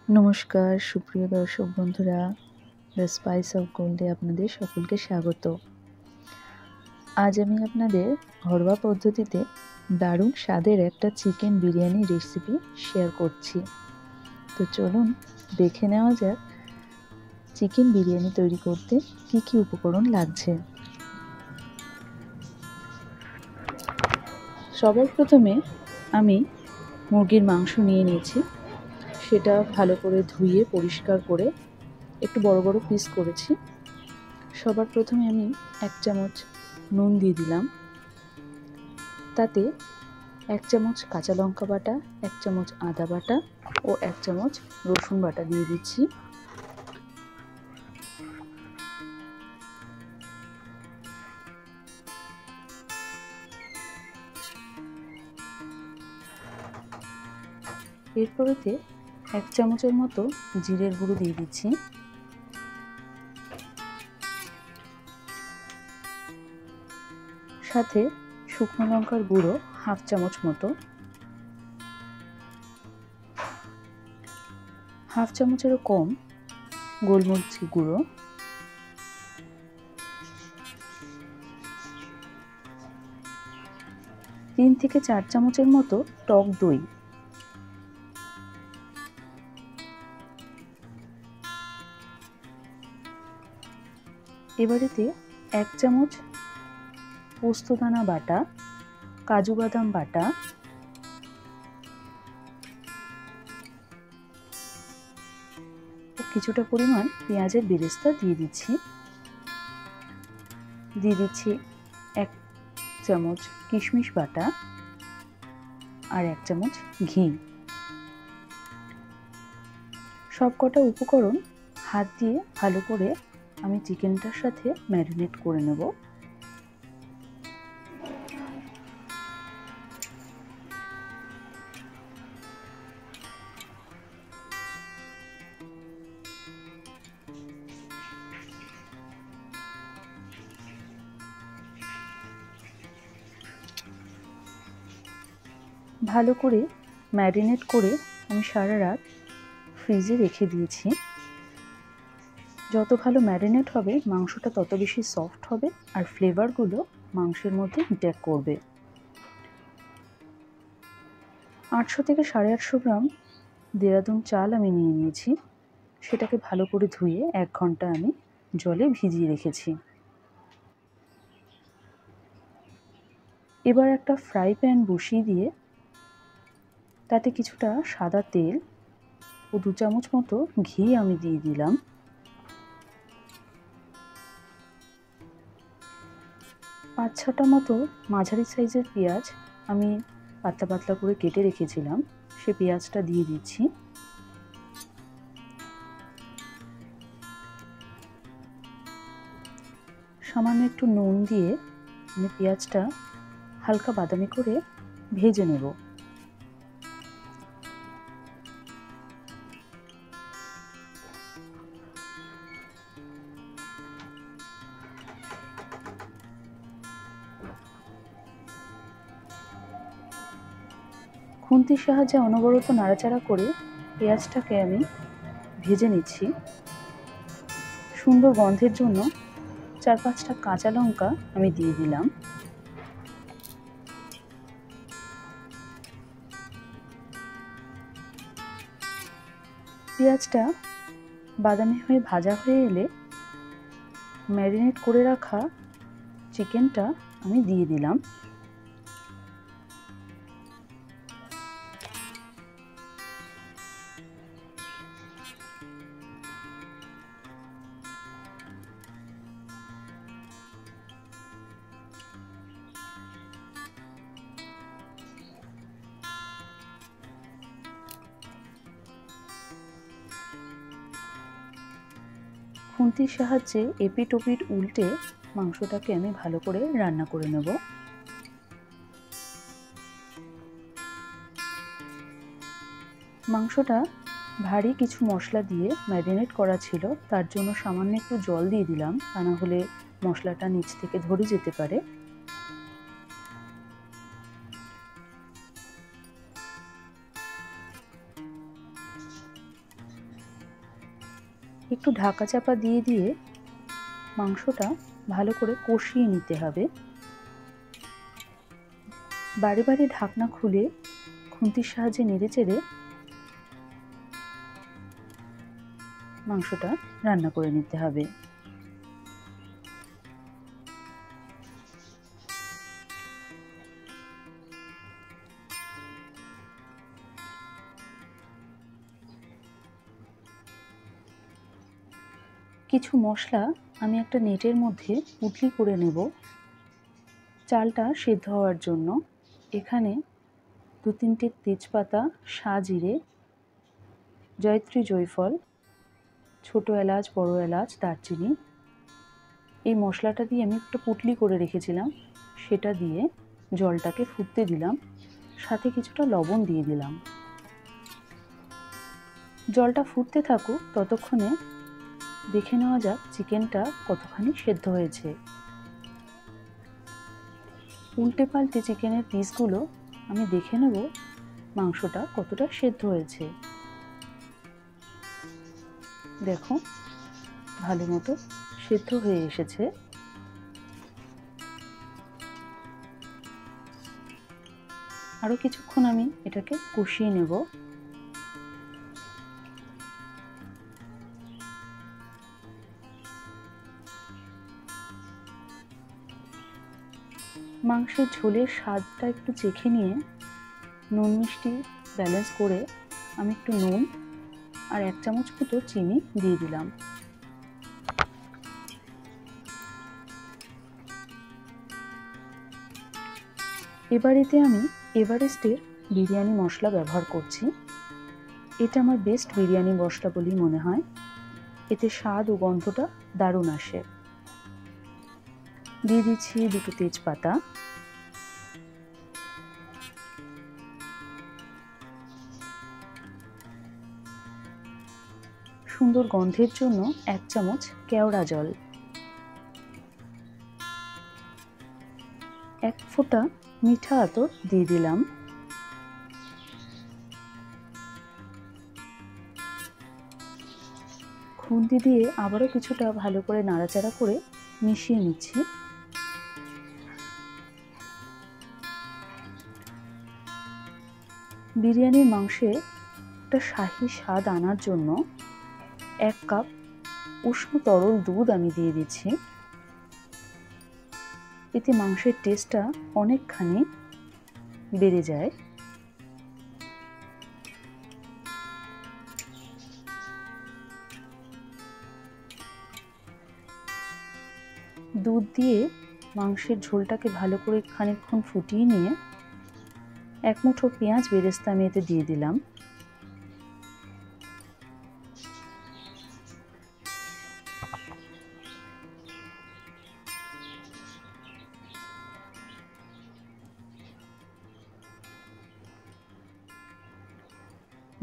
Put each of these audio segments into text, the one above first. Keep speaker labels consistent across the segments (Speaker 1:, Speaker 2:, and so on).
Speaker 1: নমস্কার সুপ্রিয় দর্শক বন্ধুরা, দ্য স্পাইস অফ গোল্ডে আপনাদের সকলকে স্বাগত। আজ আমি আপনাদের ঘরোয়া পদ্ধতিতে দারুণ স্বাদের একটা চিকেন বিরিয়ানি রেসিপি শেয়ার করছি। তো চলুন দেখে নেওয়া যাক চিকেন বিরিয়ানি তৈরি করতে কী কী উপকরণ লাগছে। সবার প্রথমে আমি মুরগির মাংস নিয়ে নিয়েছি। সেটা ভালো করে ধুয়ে পরিষ্কার করে একটু বড় বড় পিস করেছি। সবার প্রথমে আমি 1 চামচ নুন দিয়ে দিলাম, তাতে 1 চামচ কাঁচা লঙ্কা বাটা, 1 চামচ আদা বাটা ও 1 চামচ রসুন বাটা দিয়ে দিচ্ছি। এরপরেতে 1 চামচের মতো জিরের গুঁড়ো দিয়ে দিচ্ছি। সাথে শুকনো লঙ্কার গুঁড়ো 1/2 চামচ মতো, 1/2 চামচেরও কম গোলমরিচ গুঁড়ো, তিন থেকে 4 চামচের মতো টক দই, এবারেতে 1 চামচ পোস্তদানা বাটা, কাজু বাদাম বাটা, কিছুটা পরিমাণ পেঁয়াজের বেরেস্তা দিয়ে দিচ্ছি। দিয়ে দিচ্ছি 1 চামচ কিশমিশ বাটা আর 1 চামচ ঘি। সবকটা উপকরণ হাত দিয়ে ভালো করে আমি চিকেনটার সাথে ম্যারিনেট করে নেব। ভালো করে ম্যারিনেট করে আমি সারা রাত ফ্রিজে রেখে দিয়েছি। যত ভালো ম্যারিনেট হবে মাংসটা তত বেশি সফট হবে আর ফ্লেভারগুলো মাংসের মধ্যে ইনটেক করবে। 800 থেকে 850 গ্রাম দেরাদুন চাল আমি নিয়ে নিয়েছি। সেটাকে ভালো করে ধুয়ে 1 ঘন্টা আমি জলে ভিজিয়ে রেখেছি। এবার একটা ফ্রাই প্যান বসিয়ে দিয়ে তাতে কিছুটা সাদা তেল ও 2 চামচ মতো ঘি আমি দিয়ে দিলাম। পাঁচ ছটা মতো মাঝারি সাইজের পেঁয়াজ আমি পাতলা পাতলা করে কেটে রেখেছিলাম, সে পেঁয়াজটা দিয়ে দিচ্ছি। সামান্য একটু নুন দিয়ে আমি পেঁয়াজটা হালকা বাদামি করে ভেজে নেব। খুন্তির সাহায্যে অনবরত নাড়াচাড়া করে পেঁয়াজটাকে আমি ভেজে নিচ্ছি। সুন্দর গন্ধের জন্য 4-5টা কাঁচা লঙ্কা আমি দিয়ে দিলাম। পেঁয়াজটা বাদামি হয়ে ভাজা হয়ে এলে ম্যারিনেট করে রাখা চিকেনটা আমি দিয়ে দিলাম। খুন্তির সাহায্যে এপিট ওপিট উল্টে মাংসটাকে আমি ভালো করে রান্না করে নেব। মাংসটা ভারী কিছু মশলা দিয়ে ম্যারিনেট করা ছিল, তার জন্য সামান্য একটু জল দিয়ে দিলাম, তা না হলে মশলাটা নিচ থেকে ধরে যেতে পারে। একটু ঢাকা চাপা দিয়ে দিয়ে মাংসটা ভালো করে কষিয়ে নিতে হবে। বারে বারে ঢাকনা খুলে খুন্তির সাহায্যে নেড়েচেড়ে মাংসটা রান্না করে নিতে হবে। কিছু মশলা আমি একটা নেটের মধ্যে পুঁটলি করে নেব চালটা সেদ্ধ হওয়ার জন্য। এখানে 2-3টে তেজপাতা, সাজিরে, জয়ত্রী, জয়ফল, ছোট এলাচ, বড় এলাচ, দারচিনি, এই মশলাটা দিয়ে আমি একটা পুঁটলি করে রেখেছিলাম, সেটা দিয়ে জলটাকে ফুটতে দিলাম। সাথে কিছুটা লবণ দিয়ে দিলাম। জলটা ফুটতে থাকুক, ততক্ষণে দেখে নেওয়া যাক চিকেনটা কতখানি সেদ্ধ হয়েছে। উল্টে পাল্টে চিকেনের পিসগুলো আমি দেখে নেব মাংসটা কতটা সেদ্ধ হয়েছে। দেখো ভালো মতো সেদ্ধ হয়ে এসেছে। আরও কিছুক্ষণ আমি এটাকে কষিয়ে নেব। মাংসের ঝোলের স্বাদটা একটু চেখে নিয়ে নুন মিষ্টি ব্যালেন্স করে আমি একটু নুন আর 1 চামচ মতো চিনি দিয়ে দিলাম। এবার এতে আমি এভারেস্টের বিরিয়ানি মশলা ব্যবহার করছি। এটা আমার বেস্ট বিরিয়ানি মশলা বলেই মনে হয়। এতে স্বাদ ও গন্ধটা দারুণ আসে। দিয়ে দিচ্ছি 2টো তেজপাতা, সুন্দর গন্ধের জন্য 1 চামচ কেওড়া জল, 1 ফোঁটা মিঠা আতর দিয়ে দিলাম। খুন্তি দিয়ে আবারও কিছুটা ভালো করে নাড়াচাড়া করে মিশিয়ে নিচ্ছি। বিরিয়ানির মাংসে একটা শাহী স্বাদ আনার জন্য 1 কাপ উষ্ণ তরল দুধ আমি দিয়ে দিচ্ছি। এতে মাংসের টেস্টটা অনেকখানি বেড়ে যায়। দুধ দিয়ে মাংসের ঝোলটাকে ভালো করে খানিকক্ষণ ফুটিয়ে নিয়ে 1 মুঠো পেঁয়াজ বেরেস্তা আমি এতে দিয়ে দিলাম।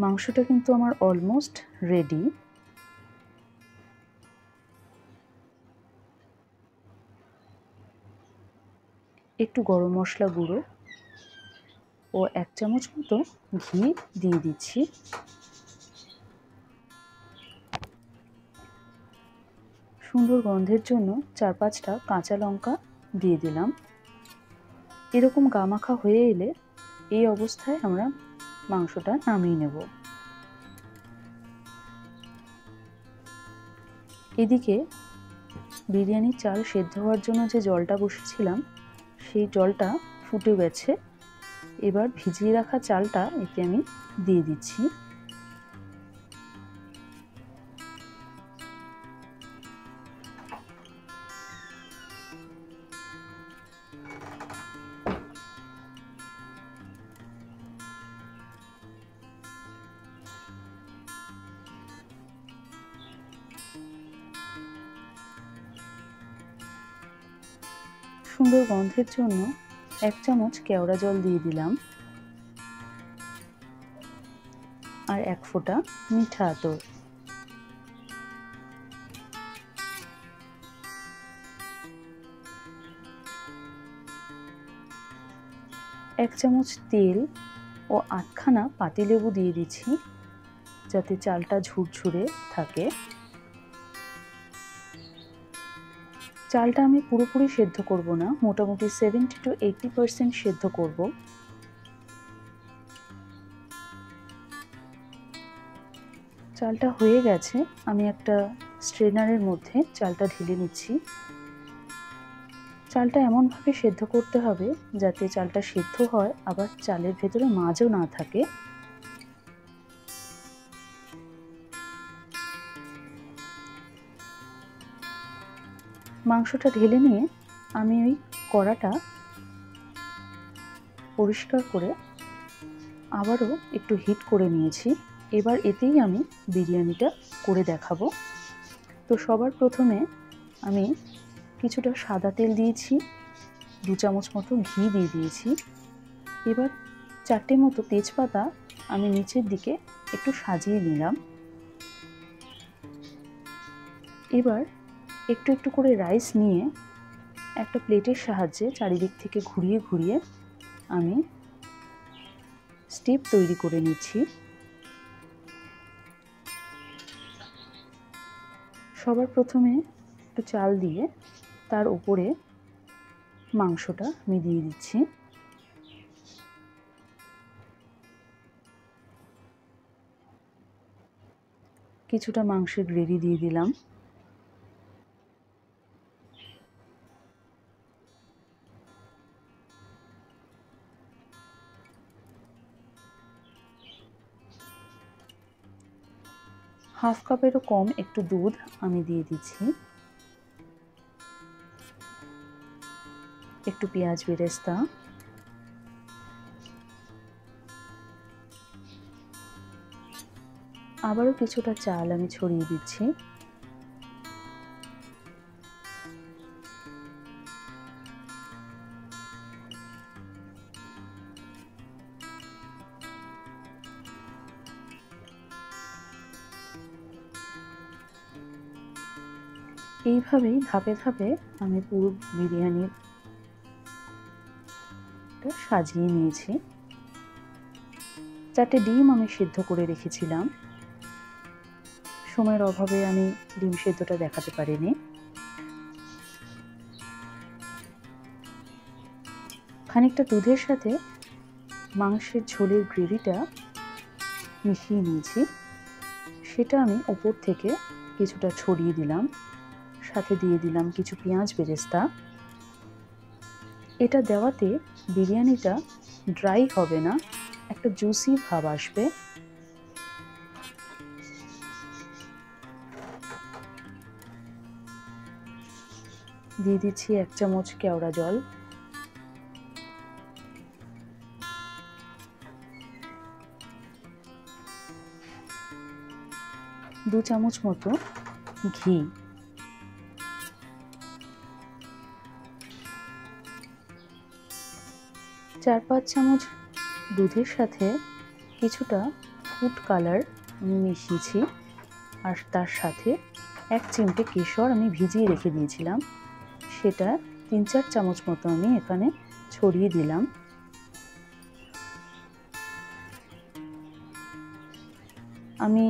Speaker 1: মাংসটা কিন্তু আমার অলমোস্ট রেডি। একটু গরম মশলা গুঁড়ো ও 1 চামচ মতো ঘি দিয়ে দিচ্ছি। সুন্দর গন্ধের জন্য 4-5টা কাঁচা লঙ্কা দিয়ে দিলাম। এরকম গামাখা হয়ে এলে এই অবস্থায় আমরা মাংসটা নামিয়ে নেব। এদিকে বিরিয়ানির চাল সেদ্ধ হওয়ার জন্য যে জলটা বসিয়েছিলাম সেই জলটা ফুটে গেছে। এবার ভিজিয়ে রাখা চালটা এতে আমি দিয়ে দিচ্ছি। সুন্দর গন্ধের জন্য 1 চামচ কেওড়া জল দিয়ে দিলাম আর 1 ফোঁটা মিঠা আতর। এক চামচ তেল ও 8খানা পাতিলেবু দিয়ে দিচ্ছি যাতে চালটা ঝুরঝুরে থাকে। চালটা আমি পুরোপুরি সেদ্ধ করব না, মোটামুটি 70 to 80% সেদ্ধ করব। চালটা হয়ে গেছে, আমি একটা স্ট্রেনারের মধ্যে চালটা ঢেলে নিচ্ছি। চালটা এমনভাবে সেদ্ধ করতে হবে যাতে চালটা সেদ্ধ হয় আবার চালের ভেতরে মাঝও না থাকে। মাংসটা ঢেলে নিয়ে আমি ওই কড়াটা পরিষ্কার করে আবারও একটু হিট করে নিয়েছি। এবার এতেই আমি বিরিয়ানিটা করে দেখাবো। তো সবার প্রথমে আমি কিছুটা সাদা তেল দিয়েছি, 2 চামচ মতো ঘি দিয়ে দিয়েছি। এবার 4টে মতো তেজপাতা আমি নিচের দিকে একটু সাজিয়ে নিলাম। এবার একটু একটু করে রাইস নিয়ে একটা প্লেটের সাহায্যে চারিদিক থেকে ঘুরিয়ে ঘুরিয়ে আমি স্টেপ তৈরি করে নিচ্ছি। সবার প্রথমে একটু চাল দিয়ে তার উপরে মাংসটা আমি দিয়ে দিচ্ছি। কিছুটা মাংসের গ্রেভি দিয়ে দিলাম। হাফ কাপেরও কম একটু দুধ আমি দিয়ে দিচ্ছি। একটু পেঁয়াজ বেরেস্তা, আবারও কিছুটা চাল আমি ছড়িয়ে দিচ্ছি। এইভাবেই ধাপে ধাপে আমি পুরো বিরিয়ানিটা সাজিয়ে নিয়েছি। 4টে ডিম আমি সিদ্ধ করে রেখেছিলাম, সময়ের অভাবে আমি ডিম সিদ্ধটা দেখাতে পারিনি। খানিকটা দুধের সাথে মাংসের ঝোলের গ্রেভিটা মিশিয়ে নিয়েছি, সেটা আমি ওপর থেকে কিছুটা ছড়িয়ে দিলাম। সাথে দিয়ে দিলাম কিছু পেঁয়াজ বেরেস্তা। এটা দেওয়াতে বিরিয়ানিটা ড্রাই হবে না, একটা জুসি ভাব আসবে। দিয়ে দিচ্ছি 1 চামচ কেওড়া জল। দু চামচ মতো ঘি। 4-5 চামচ দুধের সাথে কিছুটা ফুড কালার আমি মিশিয়েছি, আর তার সাথে 1 চিমটে কেশর আমি ভিজিয়ে রেখে দিয়েছিলাম, সেটা 3-4 চামচ মতো আমি এখানে ছড়িয়ে দিলাম। আমি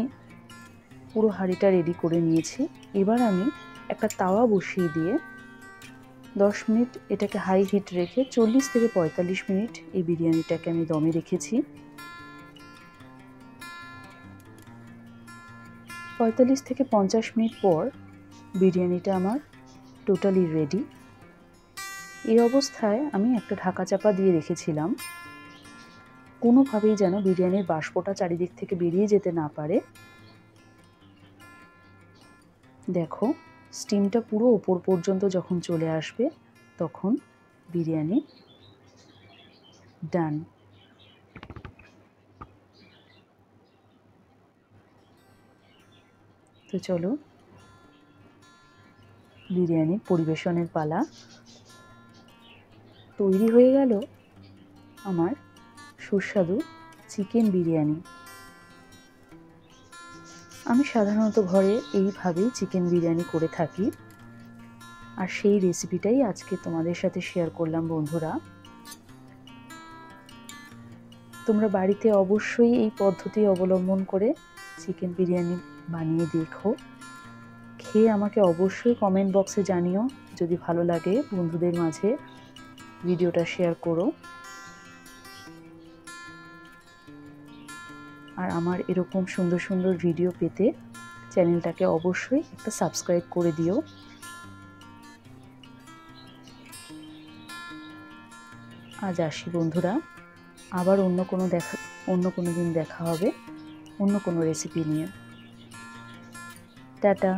Speaker 1: পুরো হাঁড়িটা রেডি করে নিয়েছি। এবার আমি একটা তাওয়া বসিয়ে দিয়ে 10 মিনিট এটাকে হাই হিট রেখে 40 থেকে 45 মিনিট এই বিরিয়ানিটাকে আমি দমে রেখেছি। 45 থেকে 50 মিনিট পর বিরিয়ানিটা আমার টোটালি রেডি। এই অবস্থায় আমি একটা ঢাকা চাপা দিয়ে রেখেছিলাম, কোনোভাবেই যেন বিরিয়ানির বাষ্পটা চারিদিক থেকে বেরিয়ে যেতে না পারে। দেখো, স্টিমটা পুরো ওপর পর্যন্ত যখন চলে আসবে তখন বিরিয়ানি ডান। তো চলো, বিরিয়ানি পরিবেশনের পালা। তৈরি হয়ে গেল আমার সুস্বাদু চিকেন বিরিয়ানি। আমি সাধারণত ঘরে এইভাবেই চিকেন বিরিয়ানি করে থাকি, আর সেই রেসিপিটাই আজকে তোমাদের সাথে শেয়ার করলাম বন্ধুরা। তোমরা বাড়িতে অবশ্যই এই পদ্ধতি অবলম্বন করে চিকেন বিরিয়ানি বানিয়ে দেখো। খেয়ে আমাকে অবশ্যই কমেন্ট বক্সে জানিও যদি ভালো লাগে বন্ধুদের মাঝে ভিডিওটা শেয়ার করো। আর আমার এরকম সুন্দর সুন্দর ভিডিও পেতে চ্যানেলটাকে অবশ্যই একটা সাবস্ক্রাইব করে দিও। আজ আসি বন্ধুরা, আবার অন্য কোনো দিন দেখা হবে অন্য কোনো রেসিপি নিয়ে। টাটা।